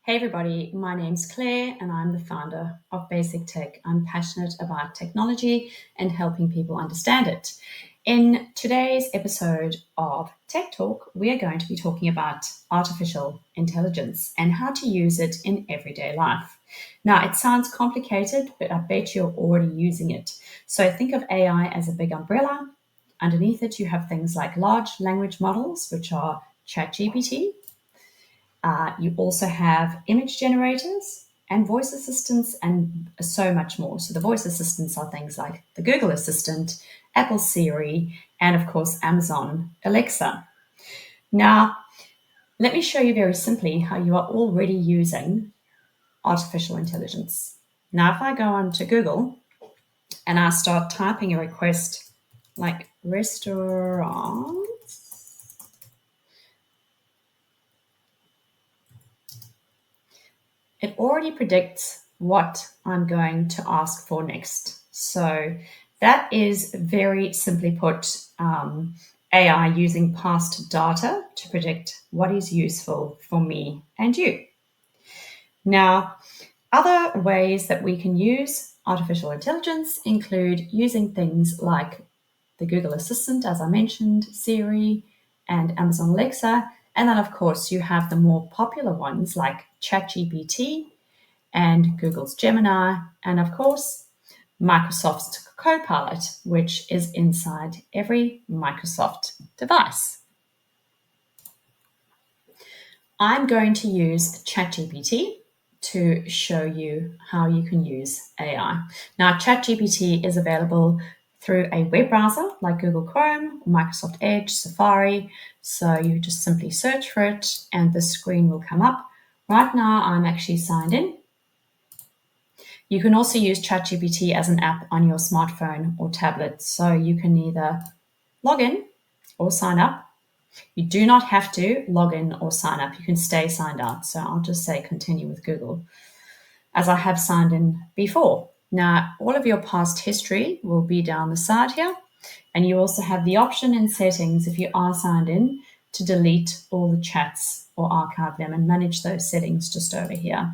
Hey everybody, my name's Claire and I'm the founder of Basic Tech. I'm passionate about technology and helping people understand it. In today's episode of Tech Talk, we are going to be talking about artificial intelligence and how to use it in everyday life. Now, it sounds complicated, but I bet you're already using it. So think of AI as a big umbrella. Underneath it, you have things like large language models, which are ChatGPT. You also have image generators and voice assistants and so much more. So the voice assistants are things like the Google Assistant, Apple Siri, and of course, Amazon Alexa. Now, let me show you very simply how you are already using artificial intelligence. Now, if I go on to Google and I start typing a request like restaurant, it already predicts what I'm going to ask for next. So that is very simply put AI using past data to predict what is useful for me and you. Now, other ways that we can use artificial intelligence include using things like the Google Assistant, as I mentioned, Siri, and Amazon Alexa. And then, of course, you have the more popular ones like ChatGPT and Google's Gemini, and of course, Microsoft's Copilot, which is inside every Microsoft device. I'm going to use ChatGPT to show you how you can use AI. Now, ChatGPT is available through a web browser like Google Chrome, Microsoft Edge, Safari. So you just simply search for it and the screen will come up. Right now, I'm actually signed in. You can also use ChatGPT as an app on your smartphone or tablet. So you can either log in or sign up. You do not have to log in or sign up. You can stay signed out. So I'll just say continue with Google as I have signed in before. Now, all of your past history will be down the side here. And you also have the option in settings, if you are signed in, to delete all the chats or archive them and manage those settings just over here.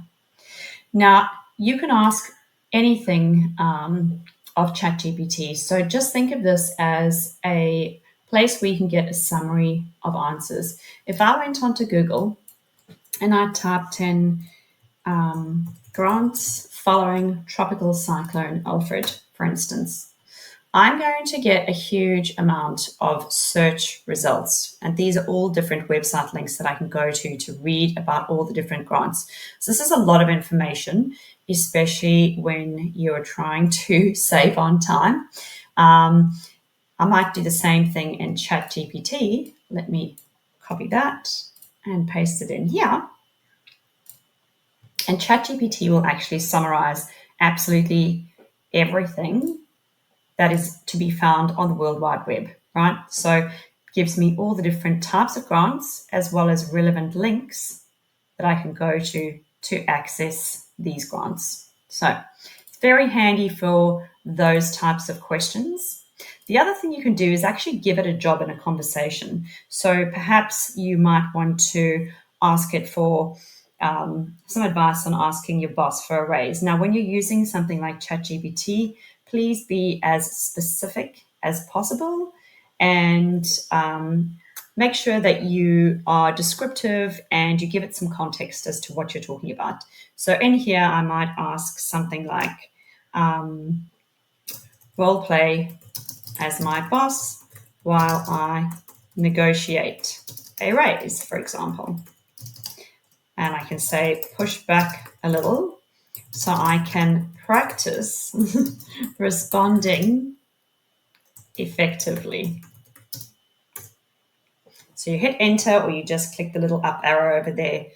Now, you can ask anything of ChatGPT. So just think of this as a place where you can get a summary of answers. If I went onto Google and I typed in grants following Tropical Cyclone Alfred, for instance, I'm going to get a huge amount of search results. And these are all different website links that I can go to read about all the different grants. So this is a lot of information, especially when you're trying to save on time. I might do the same thing in ChatGPT. Let me copy that and paste it in here. And ChatGPT will actually summarize absolutely everything that is to be found on the World Wide Web, right? So it gives me all the different types of grants as well as relevant links that I can go to access these grants. So it's very handy for those types of questions. The other thing you can do is actually give it a job in a conversation. So perhaps you might want to ask it for some advice on asking your boss for a raise. Now, when you're using something like ChatGPT, please be as specific as possible and make sure that you are descriptive and you give it some context as to what you're talking about. So in here, I might ask something like, role play as my boss while I negotiate a raise, for example. And I can say push back a little so I can practice responding effectively. So you hit enter or you just click the little up arrow over there.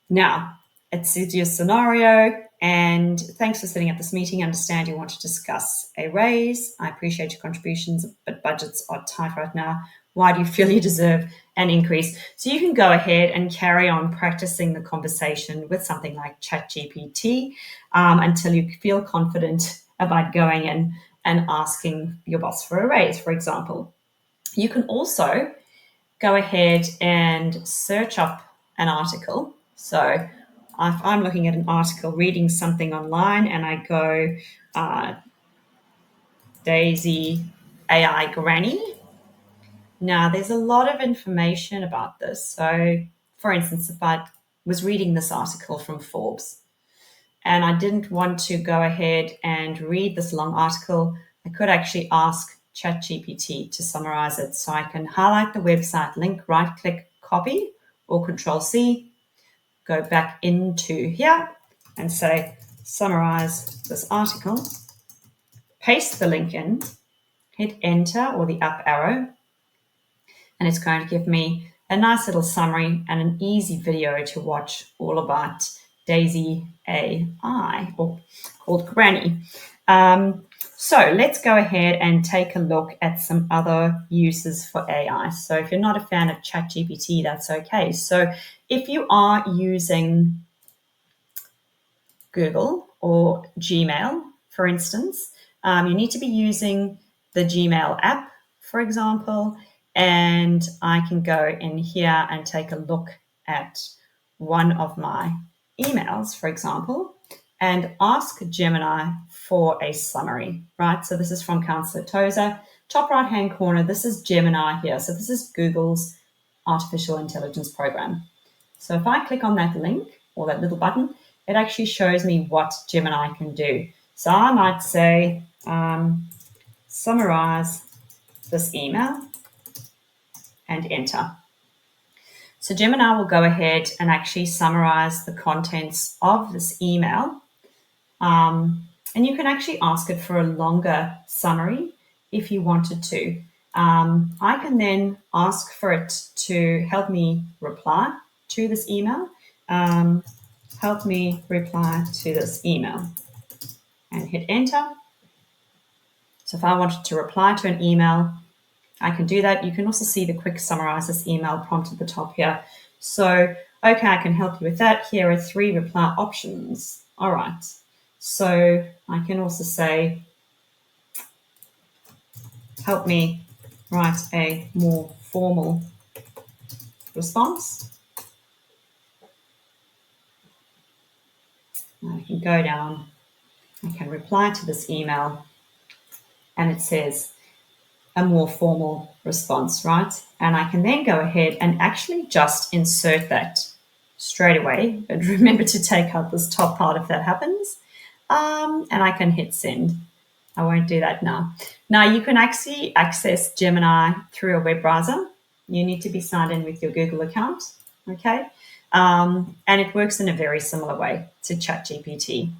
Now, it's your scenario, and thanks for setting up this meeting. I understand you want to discuss a raise. I appreciate your contributions, but budgets are tight right now. Why do you feel you deserve an increase? So you can go ahead and carry on practicing the conversation with something like ChatGPT until you feel confident about going in and asking your boss for a raise, for example. You can also go ahead and search up an article. So if I'm looking at an article, reading something online, and I go Daisy AI Granny. Now, there's a lot of information about this. So, for instance, if I was reading this article from Forbes and I didn't want to go ahead and read this long article, I could actually ask ChatGPT to summarize it. So I can highlight the website link, right click, copy, or Control C, go back into here and say, summarize this article, paste the link in, hit enter or the up arrow, and it's going to give me a nice little summary and an easy video to watch all about Daisy AI, or called Granny. So let's go ahead and take a look at some other uses for AI. So if you're not a fan of ChatGPT, that's okay. So if you are using Google or Gmail, for instance, you need to be using the Gmail app, for example, and I can go in here and take a look at one of my emails, for example, and ask Gemini for a summary, right? So this is from Councillor Tozer. Top right-hand corner, this is Gemini here. So this is Google's artificial intelligence program. So if I click on that link or that little button, it actually shows me what Gemini can do. So I might say, summarize this email and enter. So Gemini will go ahead and actually summarize the contents of this email. And you can actually ask it for a longer summary if you wanted to. I can then ask for it to help me reply to this email. Help me reply to this email and hit enter. So if I wanted to reply to an email, I can do that. You can also see the quick summarize this email prompt at the top here. So, okay, I can help you with that. Here are 3 reply options. All right. So I can also say, help me write a more formal response. I can go down, I can reply to this email, and it says a more formal response, right? And I can then go ahead and actually just insert that straight away. But remember to take out this top part if that happens. And I can hit send. I won't do that now. Now you can actually access Gemini through a web browser. You need to be signed in with your Google account, okay? And it works in a very similar way to ChatGPT.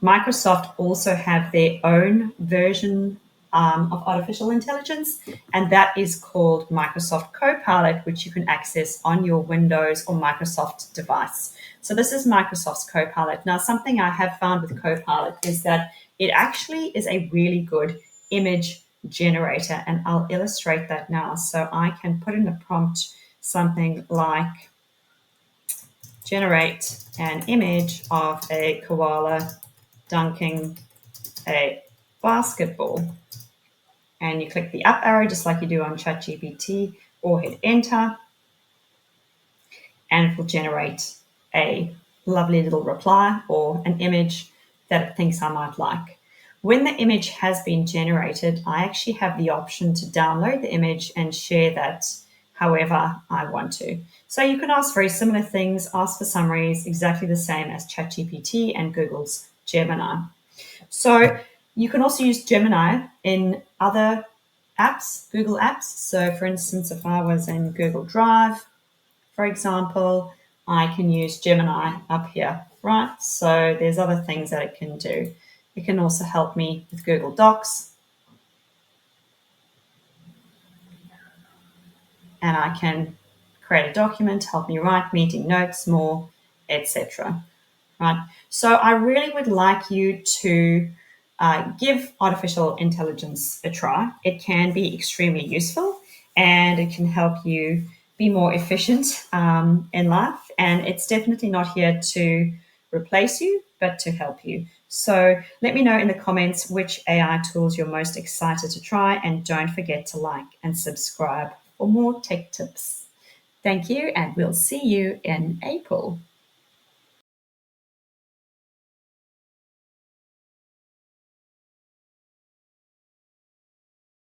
Microsoft also have their own version of artificial intelligence, and that is called Microsoft Copilot, which you can access on your Windows or Microsoft device. So this is Microsoft's Copilot. Now, something I have found with Copilot is that it actually is a really good image generator, and I'll illustrate that now. So I can put in a prompt something like generate an image of a koala dunking a basketball. And you click the up arrow just like you do on ChatGPT, or hit enter, and it will generate a lovely little reply or an image that it thinks I might like. When the image has been generated, I actually have the option to download the image and share that however I want to. So you can ask very similar things, ask for summaries, exactly the same as ChatGPT and Google's Gemini. So you can also use Gemini in other apps, Google apps. So for instance, if I was in Google Drive, for example, I can use Gemini up here, right? So there's other things that it can do. It can also help me with Google Docs. And I can create a document, help me write meeting notes more, etc. Right? So I really would like you to give artificial intelligence a try. It can be extremely useful and it can help you be more efficient in life. And it's definitely not here to replace you, but to help you. So let me know in the comments which AI tools you're most excited to try, and don't forget to like and subscribe for more tech tips. Thank you, and we'll see you in April.